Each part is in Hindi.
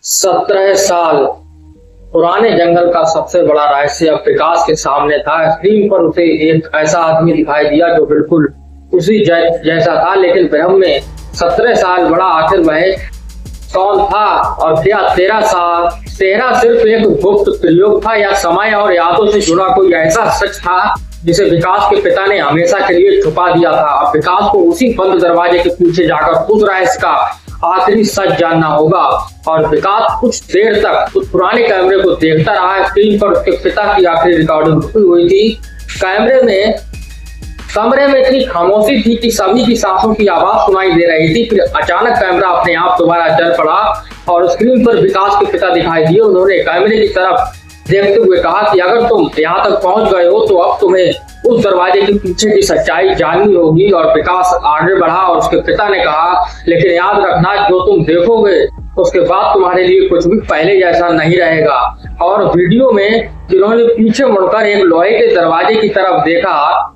17 साल पुराने जंगल का सबसे बड़ा रहस्य अब विकास के सामने था। स्क्रीन पर उसे एक ऐसा आदमी दिखाई दिया जो बिल्कुल उसी जैसा था, लेकिन भ्रम में 17 साल बड़ा। आखिर वह कौन था और क्या 13 साल चेहरा सिर्फ एक गुप्त प्रयोग था या समय और यादों से जुड़ा कोई ऐसा सच था जिसे विकास के पिता ने हमेशा के लिए छुपा दिया था। अब विकास को उसी बंद दरवाजे के पीछे जाकर उस रहस्य का आखिरी सच जानना होगा। और विकास कुछ देर तक उस पुराने कैमरे को देखता रहा। स्क्रीन पर उसके पिता की आखिरी रिकॉर्डिंग रुकी हुई थी। कमरे में इतनी खामोशी थी कि सभी की सांसों की आवाज सुनाई दे रही थी। फिर अचानक कैमरा अपने आप दोबारा चल पड़ा और स्क्रीन पर विकास के पिता दिखाई दिए। उन्होंने कैमरे की तरफ देखते हुए कहा कि अगर तुम यहाँ तक पहुंच गए हो तो अब तुम्हें उस दरवाजे के पीछे की सच्चाई जाननी होगी। और विकास आगे बढ़ा और उसके पिता ने कहा, लेकिन याद रखना, जो तुम देखोगे उसके बाद तुम्हारे लिए कुछ भी पहले जैसा नहीं रहेगा। और वीडियो में जिन्होंने पीछे मुड़कर एक लोहे के दरवाजे की तरफ देखा,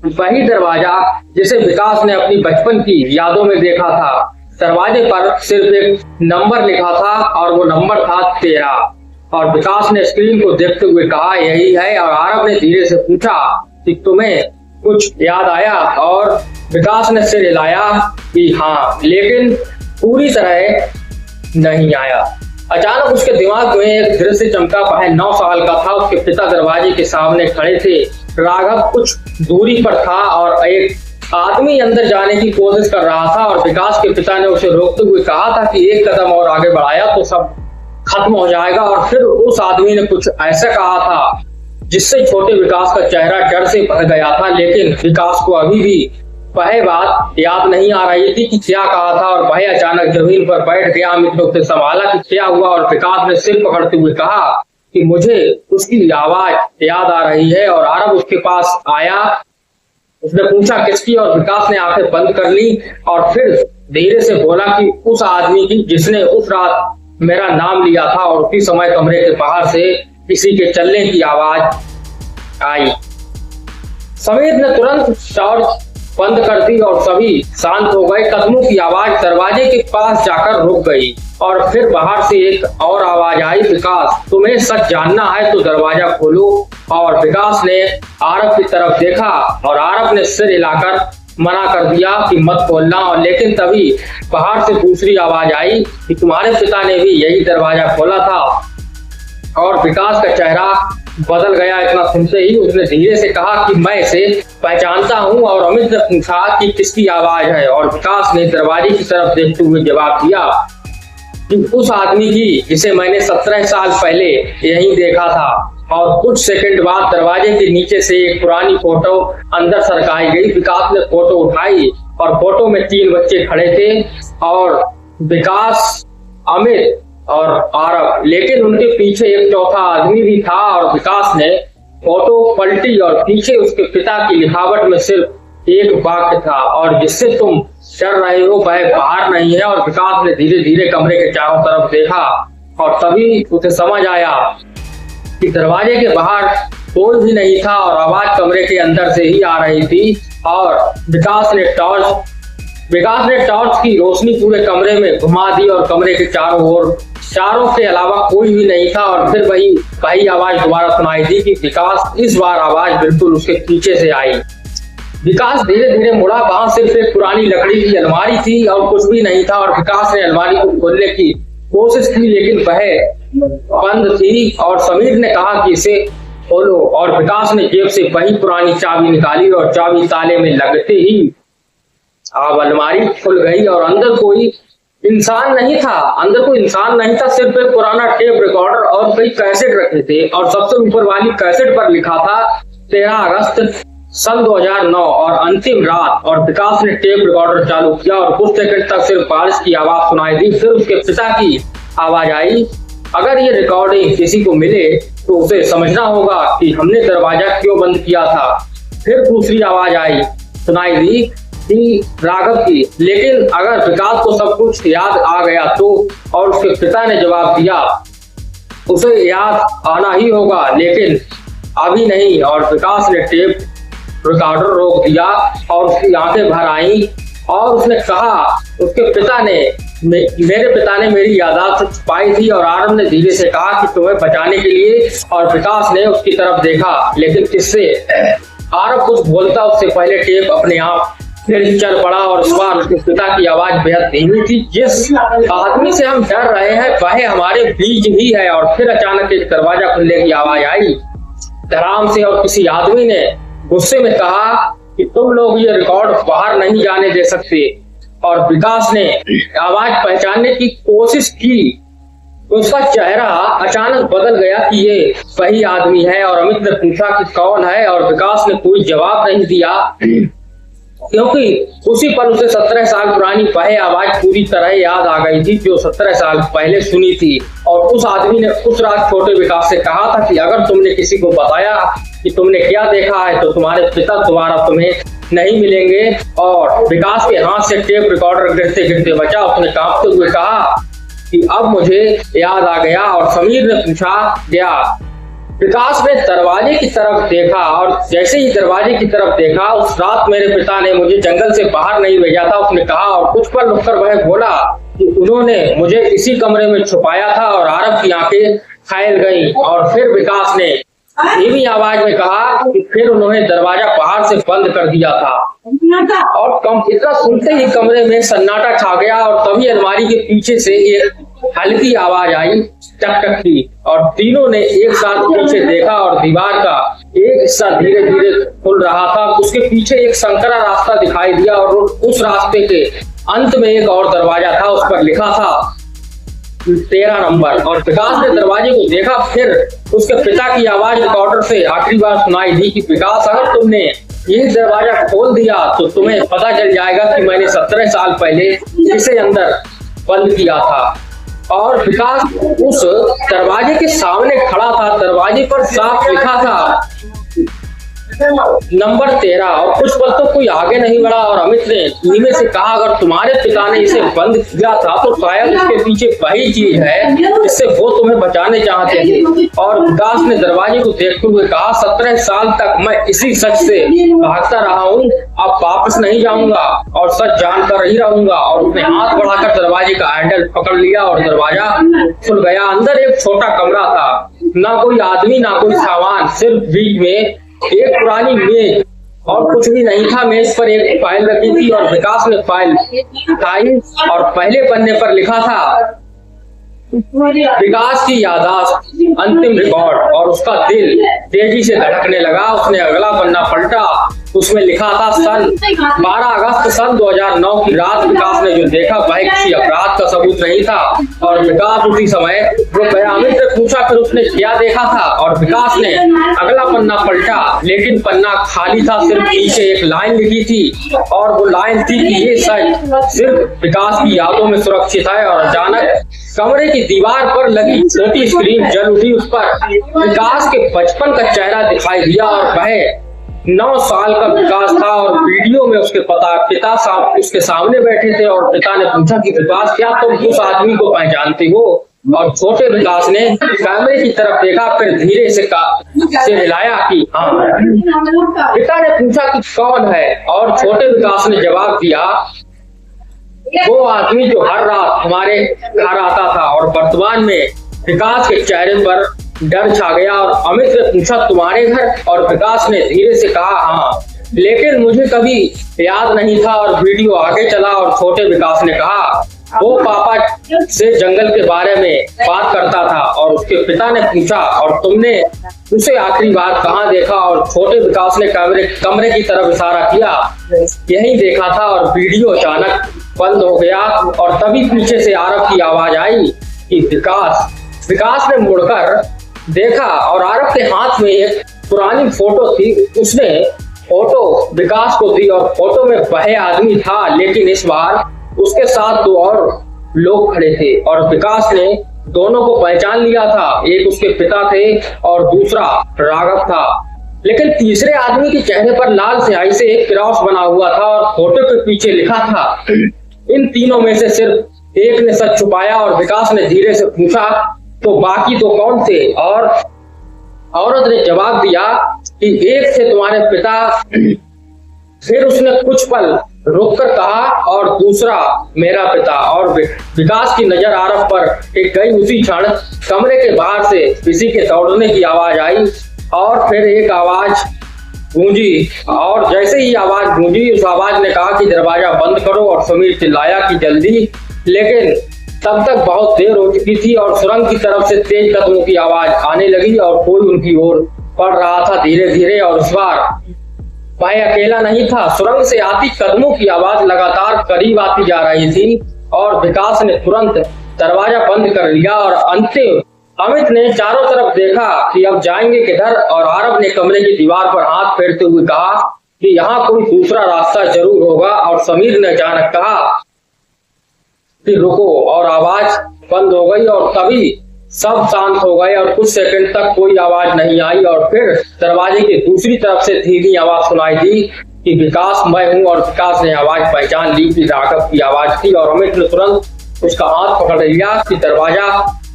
वही दरवाजा जिसे विकास ने अपनी बचपन की यादों में देखा था। दरवाजे पर सिर्फ एक नंबर लिखा था और वो नंबर था 13। और विकास ने स्क्रीन को देखते हुए कहा, यही है। और आरव ने धीरे से पूछा कि तुम्हें कुछ याद आया? और विकास ने सिर हिलाया कि हाँ, लेकिन पूरी तरह नहीं आया। अचानक उसके दिमाग में एक दृश्य चमका। वह 9 साल का था। उसके पिता दरवाजे के सामने खड़े थे। राघव कुछ दूरी पर था और एक आदमी अंदर जाने की कोशिश कर रहा था। और विकास के पिता ने उसे रोकते हुए कहा था कि एक कदम और आगे बढ़ाया तो सब खत्म हो जाएगा। और फिर उस आदमी ने कुछ ऐसा कहा था जिससे छोटे विकास का चेहरा डर से भर गया था। लेकिन विकास को अभी भी वह बात याद नहीं आ रही थी कि क्या कहा था। और वह अचानक जमीन पर बैठ गया। अमित ने उसे संभाला कि क्या हुआ। और विकास ने सिर पकड़ते हुए कहा कि मुझे उसकी आवाज याद आ रही है। और आरव उसके पास आया। उसने पूछा किसकी, और विकास ने आंखें बंद कर ली और फिर धीरे से बोला कि उस आदमी की जिसने उस रात मेरा नाम लिया था। और उसी समय कमरे के बाहर से किसी के चलने की आवाज आई। समीर ने तुरंत टॉर्च बंद कर दी और सभी शांत हो गए। कदमों की आवाज दरवाजे के पास जाकर रुक गई। और फिर बाहर से एक और आवाज आई, विकास, तुम्हें सच जानना है तो दरवाजा खोलो। और विकास ने आरव की तरफ देखा और आरव ने सिर हिलाकर मना कर दिया कि मत खोलना। और लेकिन तभी बाहर से दूसरी आवाज आई कि तुम्हारे पिता ने भी यही दरवाजा खोला था। और विकास का चेहरा बदल गया। इतना सुनते ही उसने धीरे से कहा कि मैं इसे पहचानता हूं। और अमित ने पूछा कि किसकी आवाज है। और विकास ने दरवाजे की तरफ देखते हुए जवाब दिया कि उस आदमी की जिसे मैंने 17 साल पहले यहीं देखा था। और कुछ सेकंड बाद दरवाजे के नीचे से एक पुरानी फोटो अंदर सरकाई गई। विकास ने फोटो उठाई और फोटो में 3 बच्चे खड़े थे, और विकास, अमित और आरव। लेकिन उनके पीछे एक चौथा आदमी भी था। और विकास ने फोटो पलटी और पीछे उसके पिता की लिखावट में सिर्फ एक वाक्य था, और जिससे तुम डर रहे हो वह बाहर नहीं है। और विकास ने धीरे धीरे कमरे के चारों तरफ देखा और तभी उसे समझ आया कि दरवाजे के बाहर कोई भी नहीं था और आवाज कमरे के अंदर से ही आ रही थी। और विकास ने टॉर्च की रोशनी पूरे कमरे में घुमा दी और कमरे के चारों के अलावा कोई भी नहीं था। और फिर वही आवाज दोबारा सुनाई दी कि विकास, इस बार आवाज बिल्कुल उसके पीछे से आई। विकास धीरे धीरे मुड़ा। वहां सिर्फ एक पुरानी लकड़ी की अलमारी थी और कुछ भी नहीं था। और विकास ने अलमारी को खोलने की कोशिश की, लेकिन वह बंद थी। और समीर ने कहा कि इसे खोलो। और विकास ने जेब से वही पुरानी चाबी निकाली और चाबी ताले में लगते ही अब अलमारी खुल गई। और अंदर कोई इंसान नहीं था। सिर्फ एक पुराना टेप रिकॉर्डर और कई कैसेट रखे थे। और सबसे ऊपर वाली कैसेट पर लिखा था 13 अगस्त सन 2009 और अंतिम रात। और विकास ने टेप रिकॉर्डर चालू किया और कुछ सेकंड तक सिर्फ बारिश की आवाज सुनाई दी। फिर उसके पिता की आवाज आई, अगर ये रिकॉर्डिंग किसी को मिले तो उसे समझना होगा कि हमने दरवाजा क्यों बंद किया था। फिर दूसरी आवाज आई, सुनाई दी कि राघव की, लेकिन अगर विकास को सब कुछ याद आ गया तो। और उसके पिता ने जवाब दिया, उसे याद आना ही होगा, लेकिन अभी नहीं। और विकास ने टेप रिकॉर्डर रोक दिया और उसकी आंखें भर आई और उसने कहा, उसके पिता ने मेरे पिता ने मेरी यादाश्त छुपाई थी। और आरव ने धीरे से कहा कि तुम्हें बचाने के लिए। और विकास ने उसकी तरफ देखा, लेकिन किससे? आरव कुछ बोलता उससे पहले टेप अपने आप फिर चल पड़ा। और इस बार उसके पिता की आवाज बेहद धीमी थी। जिस आदमी से हम डर रहे हैं वह हमारे बीच ही है। और फिर अचानक एक दरवाजा खुलने की आवाज आई धड़ाम से, और किसी आदमी ने गुस्से में कहा कि तुम लोग ये रिकॉर्ड बाहर नहीं जाने दे सकते। और विकास ने आवाज पहचानने की कोशिश की, उसका चेहरा अचानक बदल गया कि ये वही आदमी है। और अमित ने पूछा कि कौन है, और विकास ने कोई जवाब नहीं दिया, क्योंकि उसी पल उसे 17 साल पुरानी वह आवाज पूरी तरह याद आ गई थी जो 17 साल पहले सुनी थी। और उस आदमी ने उस रात छोटे विकास से कहा था कि अगर तुमने किसी को बताया कि तुमने क्या देखा है तो तुम्हारे पिता दोबारा तुम्हें नहीं मिलेंगे। और विकास के हाथ से टेप रिकॉर्डर गिरते गिरते बचा। उसने कांपते हुए कहा कि अब मुझे याद आ गया। और समीर ने पूछा गया। विकास ने दरवाजे की तरफ देखा, और जैसे ही दरवाजे की तरफ देखा, उस रात मेरे पिता ने मुझे जंगल से बाहर नहीं भेजा था, उसने कहा। और कुछ पल रुककर वह बोला कि उन्होंने मुझे इसी कमरे में छुपाया था। और आरव की आंखें फैल गईं। और फिर विकास ने धीमी आवाज में कहा कि फिर उन्होंने दरवाजा बाहर से बंद कर दिया था। और इतना सुनते ही कमरे में सन्नाटा छा गया। और तभी अलमारी के पीछे से एक हल्की आवाज आई, टक टक की। और तीनों ने एक साथ पीछे देखा, और दीवार का एक हिस्सा धीरे धीरे खुल रहा था। उसके पीछे एक संकरा रास्ता दिखाई दिया, और उस रास्ते के अंत में एक और दरवाजा था। उस पर लिखा था 13 नंबर। और विकास ने दरवाजे को देखा। फिर उसके पिता की आवाज रिकॉर्डर से आखिरी बार सुनाई दी कि विकास, अगर तुमने ये दरवाजा खोल दिया तो तुम्हें पता चल जाएगा कि मैंने 17 साल पहले इसे अंदर बंद किया था। और विकास उस दरवाजे के सामने खड़ा था। दरवाजे पर साफ लिखा था नंबर 13। और कुछ पल तो कोई आगे नहीं बढ़ा। और अमित ने धीमे से कहा, अगर तुम्हारे पिता ने इसे बंद किया था तो शायद इसके पीछे वही चीज है जिससे वो तुम्हें बचाने चाहते थे। और विकास ने दरवाजे को देखते हुए कहा, 17 साल तक मैं इसी सच से भागता रहा हूँ, अब वापस नहीं जाऊंगा और सच जानकर ही रहूंगा। और उसने हाथ बढ़ाकर दरवाजे का हैंडल पकड़ लिया, और दरवाजा खुल गया। अंदर एक छोटा कमरा था, ना कोई आदमी ना कोई सामान, सिर्फ बीच में एक पुरानी मेज और कुछ भी नहीं था। मेज पर एक फाइल रखी थी, और विकास ने फाइल उठाई, और पहले पन्ने पर लिखा था विकास की यादाश्त अंतिम रिकॉर्ड। और उसका दिल तेजी से धड़कने लगा। उसने अगला पन्ना पलटा, उसमें लिखा था 12 अगस्त सन 2009 की रात विकास ने जो देखा वह किसी अपराध का सबूत नहीं था। और विकास उसी समय वो गया। अमित ने पूछा, फिर उसने क्या देखा था? और विकास ने अगला पन्ना पलटा, लेकिन पन्ना खाली था। सिर्फ नीचे एक लाइन लिखी थी, और वो लाइन थी कि ये सच सिर्फ विकास की यादों में सुरक्षित है। और अचानक कमरे की दीवार पर लगी छोटी स्क्रीन जल उठी। उस पर विकास के बचपन का चेहरा दिखाई दिया, और वह 9 साल का विकास था। और वीडियो में उसके पिता उसके सामने बैठे थे। और पिता ने पूछा कि विकास, क्या तुम उस आदमी को पहचानते हो? और छोटे विकास ने कैमरे की तरफ देखा, फिर धीरे से हिलाया कि हाँ। पिता ने पूछा कि कौन है? और छोटे विकास ने जवाब दिया, वो आदमी जो हर रात हमारे घर आता था। और वर्तमान में विकास के चेहरे पर डर छा गया। और अमित ने पूछा, तुम्हारे घर? और विकास ने धीरे से कहा, हाँ, लेकिन मुझे कभी याद नहीं था। और वीडियो आगे चला, और छोटे विकास ने कहा, वो पापा से जंगल के बारे में बात करता था। और उसके पिता ने पूछा, और तुमने उसे आखिरी बार कहाँ देखा? और छोटे विकास ने कमरे की तरफ इशारा किया, यही देखा था। और वीडियो अचानक बंद हो गया। और तभी पीछे से आरव की आवाज आई कि विकास ने मुड़कर देखा, और आरव के हाथ में एक पुरानी फोटो थी। उसने फोटो विकास को दी, और फोटो में वह आदमी था, लेकिन इस बार उसके साथ 2 और लोग खड़े थे। और विकास ने दोनों को पहचान लिया था। एक उसके पिता थे और दूसरा राघव था। लेकिन तीसरे आदमी के चेहरे पर लाल स्याही से एक क्रॉस बना हुआ था, और फोटो के पीछे लिखा था, इन तीनों में से सिर्फ एक ने सच छुपाया। और विकास ने धीरे से पूछा, तो बाकी दो कौन थे? और औरत ने जवाब दिया कि एक थे तुम्हारे पिता। फिर उसने कुछ पल रुककर कहा और दूसरा मेरा पिता। और विकास की नजर आरव पर एक गई। उसी क्षण कमरे के बाहर से किसी के दौड़ने की आवाज आई और फिर एक आवाज गूंजी। और जैसे ही आवाज गूंजी उस आवाज ने कहा कि दरवाजा बंद करो। और समीर चिल्लाया कि जल्दी, लेकिन तब तक बहुत देर हो चुकी थी और सुरंग की तरफ से तेज कदमों की आवाज आने लगी और कोई उनकी ओर बढ़ रहा था धीरे धीरे। और इस बार वह अकेला नहीं था। सुरंग से आती कदमों की आवाज लगातार करीब आती जा रही थी और विकास ने तुरंत दरवाजा बंद कर लिया। और अंतिम अमित ने चारों तरफ देखा कि अब जाएंगे किधर। और आरव ने कमरे की दीवार पर हाथ फेरते हुए कहा कि यहाँ कोई दूसरा रास्ता जरूर होगा। और समीर ने अचानक कहा कि रुको, और आवाज बंद हो गई और तभी सब शांत हो गए और कुछ सेकंड तक कोई आवाज नहीं आई। और फिर दरवाजे की दूसरी तरफ से धीमी आवाज सुनाई दी कि विकास, मैं हूं। और विकास ने आवाज पहचान ली कि राघव की आवाज थी। और अमित ने तुरंत उसका हाथ पकड़ लिया कि दरवाजा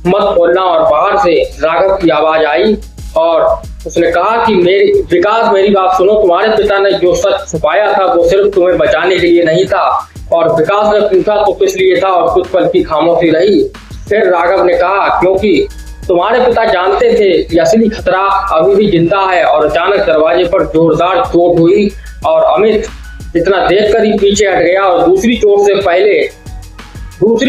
मत खोलना। और बाहर से राघव की आवाज आई और उसने कहा कि विकास, मेरी बात सुनो। तुम्हारे पिता ने जो सच छुपाया था वो सिर्फ तुम्हें बचाने के लिए नहीं था। और विकास ने पूछा तो किस लिए था। और कुछ पल की खामोशी रही। फिर राघव ने कहा क्योंकि तुम्हारे पिता जानते थे कि असली खतरा अभी भी जिंदा है। और अचानक दरवाजे पर जोरदार चोट हुई और अमित इतना देखकर ही पीछे हट गया। और दूसरी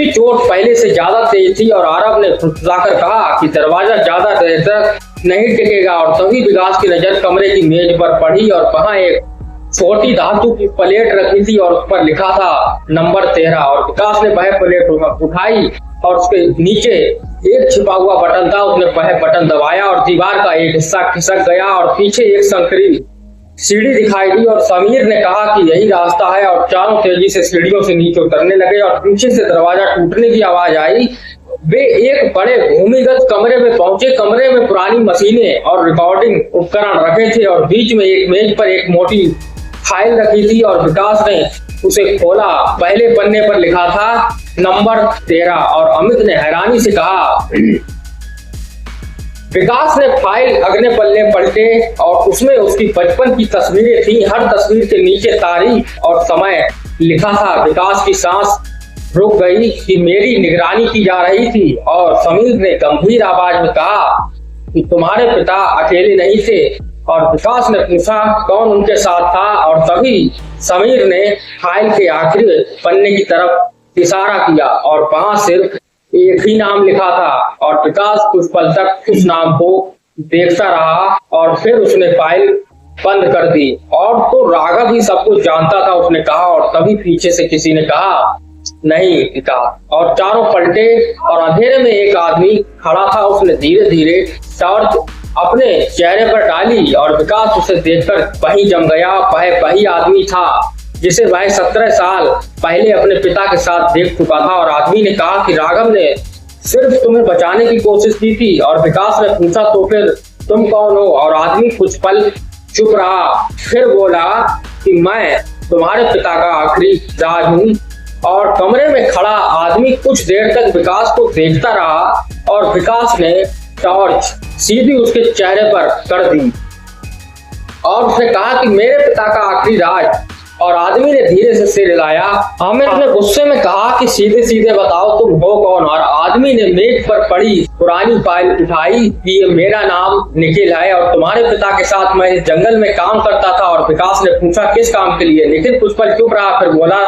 चोट पहले से ज्यादा तेज थी। और आरव ने फुसलाकर कहा कि दरवाजा ज्यादा देर तक नहीं टिकेगा। और तभी विकास की नजर कमरे की मेज पर पड़ी और वहां एक छोटी धातु की प्लेट रखी थी और उस पर लिखा था नंबर 13। और विकास ने वह प्लेट उठाई और उसके नीचे एक छिपा हुआ बटन था। उसने वह बटन दबाया और दीवार का एक हिस्सा खिसक गया और पीछे एक संकरी सीढ़ी दिखाई दी। और समीर ने कहा कि यही रास्ता है। और चारों तेजी से सीढ़ियों से नीचे उतरने लगे और पीछे से दरवाजा टूटने की आवाज आई। वे एक बड़े भूमिगत कमरे में पहुंचे। कमरे में पुरानी मशीनें और रिकॉर्डिंग उपकरण रखे थे और बीच में एक मेज पर एक मोटी फाइल रखी थी। और विकास ने उसे खोला। पहले पन्ने पर लिखा था नंबर 13। और अमित ने हैरानी से कहा। विकास ने फाइल अगले पन्ने पलटे और उसमें उसकी बचपन की तस्वीरें थी। हर तस्वीर के नीचे तारीख और समय लिखा था। विकास की सांस रुक गई कि मेरी निगरानी की जा रही थी। और समीर ने गंभीर आवाज में कहा कि तुम्हारे पिता अकेले नहीं थे। और विकास ने पूछा कौन उनके साथ था। और तभी समीर ने फाइल के आखिरी पन्ने की तरफ इशारा किया और वहां सिर्फ एक ही नाम लिखा था। और विकास कुछ पल तक उस नाम को देखता रहा और फिर उसने फाइल बंद कर दी। और तो राघव ही सब कुछ जानता था, उसने कहा। और तभी पीछे से किसी ने कहा नहीं विकास। और चारों पलटे और अंधेरे में एक आदमी खड़ा था। उसने धीरे धीरे टॉर्च अपने चेहरे पर डाली और विकास उसे देखकर वहीं जम गया। वह वही आदमी था जिसे वह 17 साल पहले अपने पिता के साथ देख चुका था। और आदमी ने कहा कि राघव ने सिर्फ तुम्हें बचाने की कोशिश की थी। और विकास ने पूछा तो फिर तुम कौन हो। और आदमी कुछ पल चुप रहा, फिर बोला कि मैं तुम्हारे पिता का आखिरी राज हूँ। और कमरे में खड़ा आदमी कुछ देर तक विकास को देखता रहा और विकास ने टॉर्च सीधी उसके चेहरे पर कर दी और उसने कहा कि मेरे पिता का आखिरी राज। और आदमी ने धीरे से सिर हिलाया। अमित ने गुस्से में कहा कि सीधे सीधे बताओ तुम हो कौन। और आदमी ने मेज पर पड़ी पुरानी फाइल उठाई कि ये मेरा नाम निखिल है और तुम्हारे पिता के साथ मैं इस जंगल में काम करता था। और विकास ने पूछा किस काम के लिए। निखिल कुछ पल चुप रहा, फिर बोला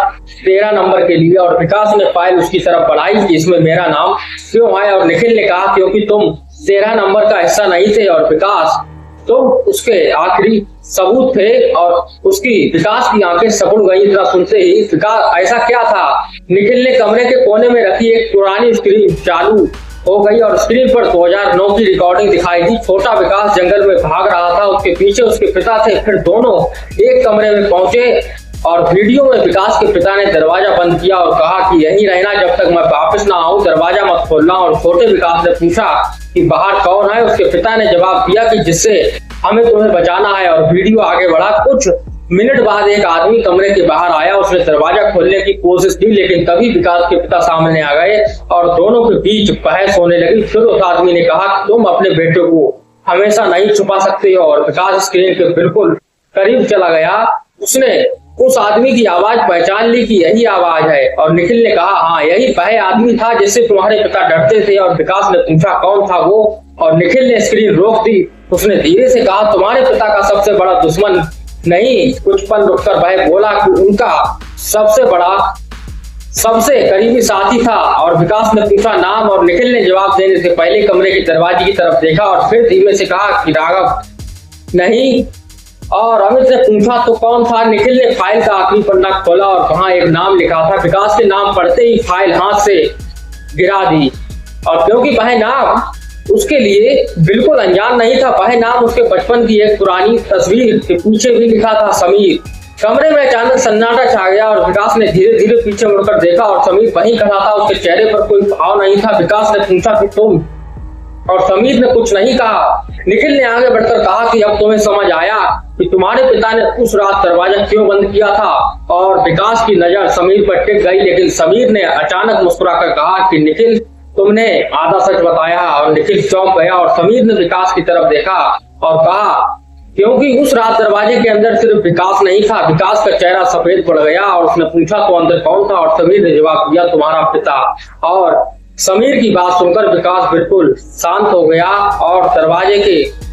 13 नंबर के लिए। और विकास ने फाइल उसकी तरफ बढ़ाई कि इसमें मेरा नाम क्यों है। और निखिल ने कहा क्योंकि तुम 13 नंबर का हिस्सा नहीं थे। और विकास तुम उसके आखिरी सबूत थे। और उसकी विकास की आंखें सपड़ गई इतना सुनते ही। विकास ऐसा क्या था। निखिल ने कमरे के कोने में रखी एक पुरानी स्क्रीन चालू हो गई और स्क्रीन पर 2009 की रिकॉर्डिंग दिखाई दी। छोटा विकास जंगल में भाग रहा था, उसके पीछे उसके पिता थे। फिर दोनों एक कमरे में पहुंचे और वीडियो में विकास के पिता ने दरवाजा बंद किया और कहा कि यहीं रहना जब तक मैं वापस ना आऊं, दरवाजा मत खोलना। और छोटे विकास ने पूछा कि बाहर कौन है। उसके पिता ने जवाब दिया कि जिससे हमें तुम्हें बचाना है। और वीडियो आगे बढ़ा। कुछ मिनट बाद एक आदमी कमरे के बाहर आया। उसने दरवाजा खोलने की कोशिश की लेकिन तभी विकास के पिता सामने आ गए और दोनों के बीच बहस होने लगी। फिर उस आदमी ने कहा कि तुम अपने बेटे को हमेशा नहीं छुपा सकते हो। और विकास स्क्रीन के बिल्कुल करीब चला गया। उसने उस आदमी की आवाज पहचान ली कि यही आवाज है और निखिल ने कहा हाँ यही वह आदमी था जिससे तुम्हारे पिता डरते थे। और विकास ने पूछा कौन था वो, और निखिल ने स्क्रीन रोक दी। उसने धीरे से कहा तुम्हारे पिता का सबसे बड़ा दुश्मन नहीं। कुछ पल रुककर वह बोला कि उनका सबसे बड़ा सबसे करीबी साथी था। और विकास ने पूछा नाम, और निखिल ने जवाब देने से पहले कमरे के दरवाजे की तरफ देखा और फिर धीमे से कहा कि राघव नहीं। और अमित ने पूछा तो कौन था। निखिल ने फाइल का आखिरी पन्ना खोला और वहां एक नाम लिखा था। विकास के नाम पढ़ते ही फाइल हाथ से गिरा दी, और क्योंकि वह नाम उसके लिए बिल्कुल अनजान नहीं था, वह नाम उसके बचपन की एक पुरानी तस्वीर के पीछे भी लिखा था समीर। कमरे में अचानक सन्नाटा छा गया और विकास ने धीरे धीरे पीछे मुड़कर देखा और समीर वहीं खड़ा था। उसके चेहरे पर कोई भाव नहीं था। विकास ने पूछा कि तुम, और समीर ने कुछ नहीं कहा। निखिल ने आगे बढ़कर कहा कि अब तुम्हें समझ आया कि तुम्हारे पिता ने उस रात दरवाजा क्यों बंद किया था। और विकास की नजर समीर पर टिक गई, लेकिन समीर ने अचानक मुस्कुराकर कहा कि निखिल तुमने आधा सच बताया। और निखिल चौंक गया और समीर ने विकास की तरफ देखा और कहा क्योंकि उस रात दरवाजे के अंदर सिर्फ विकास नहीं था। विकास का चेहरा सफेद पड़ गया और उसने पूछा तो अंदर कौन था, और समीर ने जवाब दिया तुम्हारा पिता। और समीर की बात सुनकर विकास बिल्कुल शांत हो गया और दरवाजे के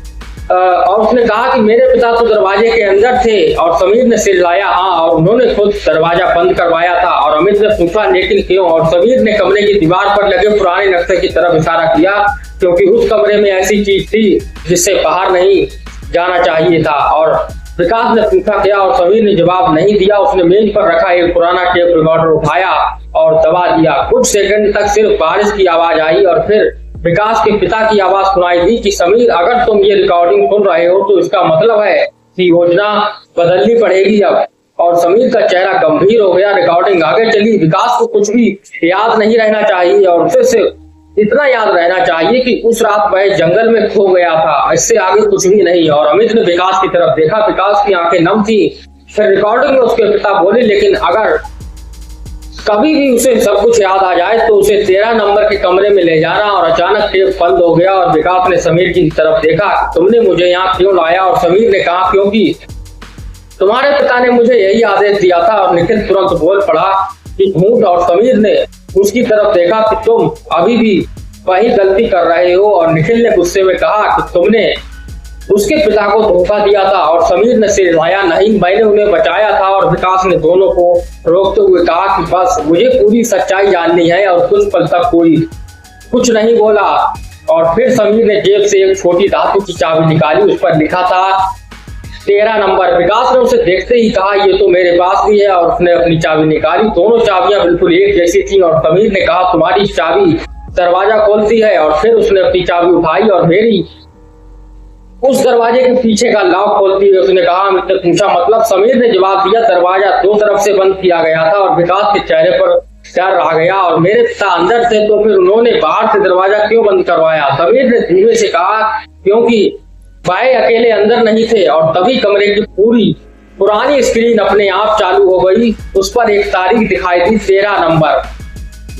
और उसने कहा कि मेरे पिता तो दरवाजे के अंदर थे। और समीर ने सिर हिलाया हाँ, और उन्होंने खुद दरवाजा बंद करवाया था। और अमित ने पूछा लेकिन क्यों, और समीर ने कमरे की दीवार पर लगे पुराने नक्शे की तरफ इशारा किया क्योंकि उस कमरे में ऐसी चीज थी जिससे बाहर नहीं जाना चाहिए था। और विकास ने पूछा क्या, और समीर ने जवाब नहीं दिया। उसने मेज पर रखा एक पुराना टेप रिकॉर्डर उठाया और दबा दिया। कुछ सेकंड तक सिर्फ बारिश की आवाज आई और फिर विकास के पिता की आवाज सुनाई दी कि समीर अगर तुम ये रिकॉर्डिंग सुन रहे हो तो इसका मतलब है कि योजना बदलनी पड़ेगी अब। और समीर का चेहरा गंभीर हो गया। रिकॉर्डिंग आगे चली। विकास को कुछ भी याद नहीं रहना चाहिए और उसे सिर्फ इतना याद रहना चाहिए कि उस रात वह जंगल में खो गया था, इससे आगे कुछ भी नहीं। और अमित ने विकास की तरफ देखा। विकास की आंखें नम थी। फिर रिकॉर्डिंग में उसके पिता बोले लेकिन अगर कभी भी उसे सब कुछ याद आ जाए तो उसे 13 नंबर के कमरे में ले जाना। और अचानक टेप बंद हो गया और विकास ने समीर की तरफ देखा तुमने मुझे यहाँ क्यों लाया। और समीर ने कहा क्योंकि तुम्हारे पिता ने मुझे यही आदेश दिया था। और निखिल तुरंत बोल पड़ा कि झूठ। और समीर ने उसकी तरफ देखा कि तुम अभी भी वही गलती कर रहे हो। और निखिल ने गुस्से में कहा कि तुमने उसके पिता को धोखा दिया था। और समीर ने सिर हिलाया नहीं, मैंने उन्हें बचाया था। और विकास ने दोनों को रोकते हुए कहा कि बस मुझे पूरी सच्चाई जाननी है। और कुछ पल तक कोई कुछ नहीं बोला। और फिर समीर ने जेब से एक छोटी धातु की चाबी निकाली, उस पर लिखा था 13 नंबर। विकास ने उसे देखते ही कहा ये तो मेरे पास भी है। और उसने अपनी चाबी निकाली। दोनों चाबियां बिल्कुल एक जैसी थी। और समीर ने कहा तुम्हारी चाबी दरवाजा खोलती है। और फिर उसने अपनी चाबी उठाई और मेरी उस दरवाजे के पीछे का लॉक खोलती है। उसने कहा। अमित ने पूछा मतलब। समीर ने जवाब दिया दरवाजा दो तरफ से बंद किया गया था। और विकास के चेहरे पर डर आ गया। और मेरे पिता अंदर थे तो फिर उन्होंने बाहर से दरवाजा क्यों बंद करवाया। समीर ने धीमे से कहा क्योंकि भाई अकेले अंदर नहीं थे। और तभी कमरे की पूरी पुरानी स्क्रीन अपने आप चालू हो गई। उस पर एक तारीख दिखाई दी 13 नंबर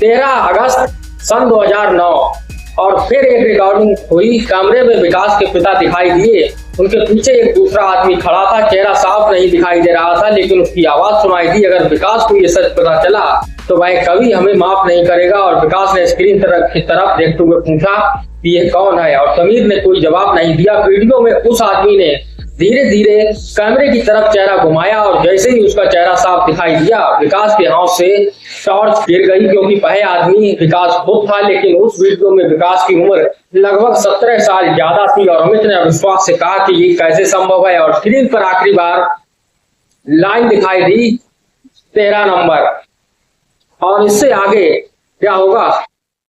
13 अगस्त सन 2009। और फिर एक रिकॉर्डिंग हुई। कमरे में विकास के पिता दिखाई दिए। उनके पीछे एक दूसरा आदमी खड़ा था। चेहरा साफ नहीं दिखाई दे रहा था लेकिन उसकी आवाज सुनाई दी। अगर विकास को ये सच पता चला तो वह कभी हमें माफ नहीं करेगा। और विकास ने स्क्रीन की तरफ देखते हुए पूछा कि ये कौन है। और समीर ने कोई जवाब नहीं दिया। वीडियो में उस आदमी ने धीरे धीरे कैमरे की तरफ चेहरा घुमाया और जैसे ही उसका चेहरा साफ दिखाई दिया विकास के हाथ से टॉर्च गिर गई क्योंकि वह आदमी विकास खुद था। लेकिन उस वीडियो में विकास की उम्र लगभग 17 साल ज्यादा थी। और अमित ने अविश्वास से कहा कि ये कैसे संभव है। और स्क्रीन पर आखिरी बार लाइन दिखाई दी 13 नंबर। और इससे आगे क्या होगा